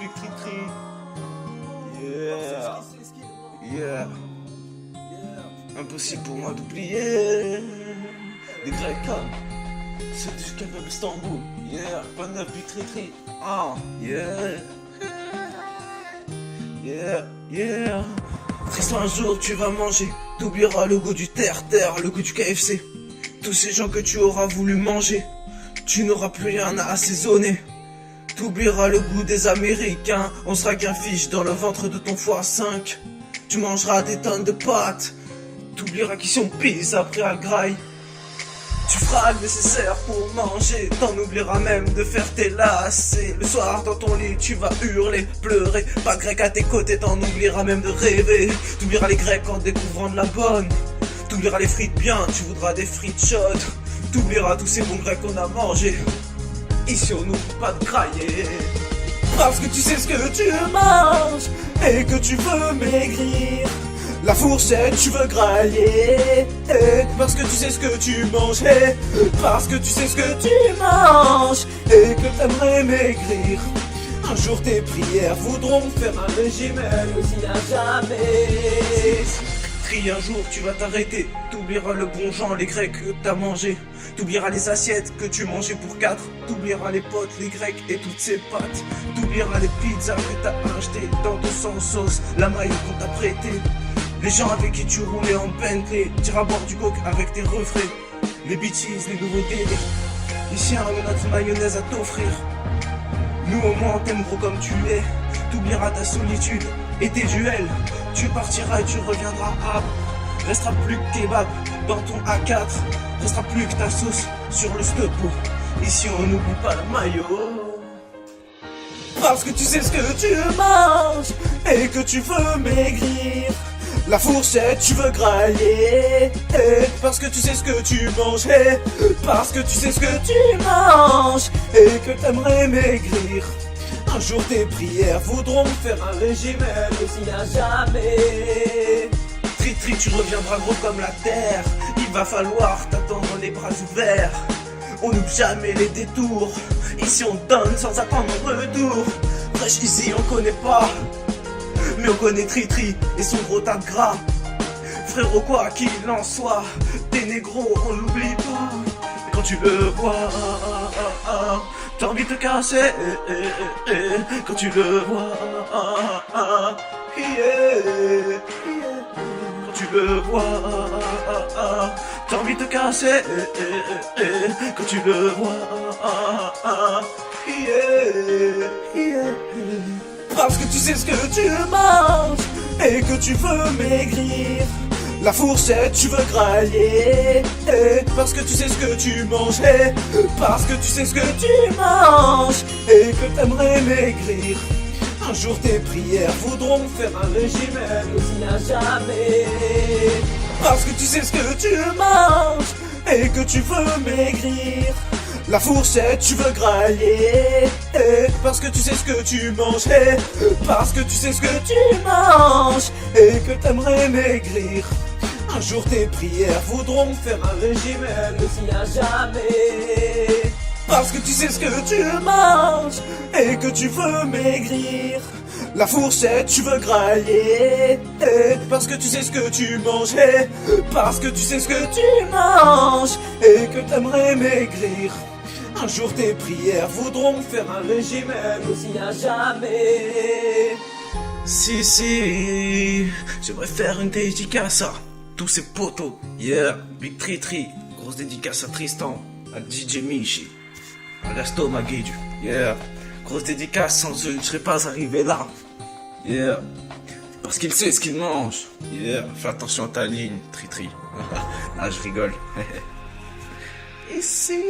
Big Tri Tri. Yeah. Yeah. Impossible pour moi d'oublier des Grecs comme ceux du Kebab Istanbul. Yeah. Pas neuf Big Tri Tri. Ah. Yeah. Yeah. Yeah. Tristan, un jour tu vas manger. T'oublieras le goût du terre-terre, le goût du KFC. Tous ces gens que tu auras voulu manger. Tu n'auras plus rien à assaisonner. T'oublieras le goût des Américains. On sera qu'un fiche dans le ventre de ton x5. Tu mangeras des tonnes de pâtes. T'oublieras qu'ils sont pisse après à graille. Tu feras le nécessaire pour manger. T'en oublieras même de faire tes lacets. Le soir dans ton lit tu vas hurler, pleurer. Pas grec à tes côtés, t'en oublieras même de rêver. T'oublieras les grecs en découvrant de la bonne. T'oublieras les frites bien, tu voudras des frites chaudes. T'oublieras tous ces bons grecs qu'on a mangés. Ici on n'oublie pas de grailler. Parce que tu sais ce que tu manges et que tu veux maigrir. La fourchette tu veux grailler. Parce que tu sais ce que tu manges. Parce que tu sais ce que tu manges et que t'aimerais maigrir. Un jour tes prières voudront faire un régime, elles aussi à jamais. Un jour tu vas t'arrêter, t'oublieras le bon Jean, les grecs que t'as mangé. T'oublieras les assiettes que tu mangeais pour 4. T'oublieras les potes, les grecs et toutes ces pâtes. T'oublieras les pizzas que t'as achetées dans 200 sauces, la maille qu'on t'a prêté. Les gens avec qui tu roulais en Bentley, t'iras boire du coke avec tes refrains. Les bêtises, les nouveaux délires. Ici on a notre mayonnaise à t'offrir. Nous au moins on t'aime gros comme tu es. T'oublieras ta solitude et tes duels. Tu partiras et tu reviendras à. Restera plus que kebab dans ton A4. Restera plus que ta sauce sur le stepo. Ici on n'oublie pas le maillot. Parce que tu sais ce que tu manges et que tu veux maigrir. La fourchette tu veux grailler. Parce que tu sais ce que tu manges. Parce que tu sais ce que tu manges et que t'aimerais maigrir. Un jour tes prières voudront faire un régime, elles aussi à jamais. Tri Tri, tu reviendras gros comme la terre. Il va falloir t'attendre les bras ouverts. On n'oublie jamais les détours. Ici on donne sans attendre un retour. Fraîche ici on connaît pas, mais on connaît Tri Tri et son gros tas de gras. Frérot quoi qu'il en soit, t'es négro on l'oublie pas. Et quand tu le vois, t'as envie de te casser, quand tu le vois, quand tu le vois, t'as envie de te casser, quand tu le vois, parce que tu sais ce que tu manges et que tu veux maigrir. La fourchette tu veux grailler. Parce que tu sais ce que tu manges. Parce que tu sais ce que tu manges et que t'aimerais maigrir. Un jour tes prières voudront faire un régime, elles aussi à jamais. Parce que tu sais ce que tu manges et que tu veux maigrir. La fourchette tu veux grailler. Parce que tu sais ce que tu manges. Parce que tu sais ce que tu manges et que t'aimerais maigrir. Un jour tes prières voudront faire un régime, elles aussi à jamais. Parce que tu sais ce que tu manges et que tu veux maigrir. La fourchette tu veux grailler. Parce que tu sais ce que tu manges. Parce que tu sais ce que tu manges et que t'aimerais maigrir. Un jour tes prières voudront faire un régime, elles aussi à jamais. Si, j'aimerais faire une dédicace à tous ces potos. Yeah, Big Tri Tri, grosse dédicace à Tristan, à DJ Michi, à Gasto Maguidu. Yeah, grosse dédicace, sans eux je ne serais pas arrivé là. Yeah, parce qu'il sait ce qu'il mange. Yeah, fais attention à ta ligne, Tri Tri. Ah, je rigole. Ici.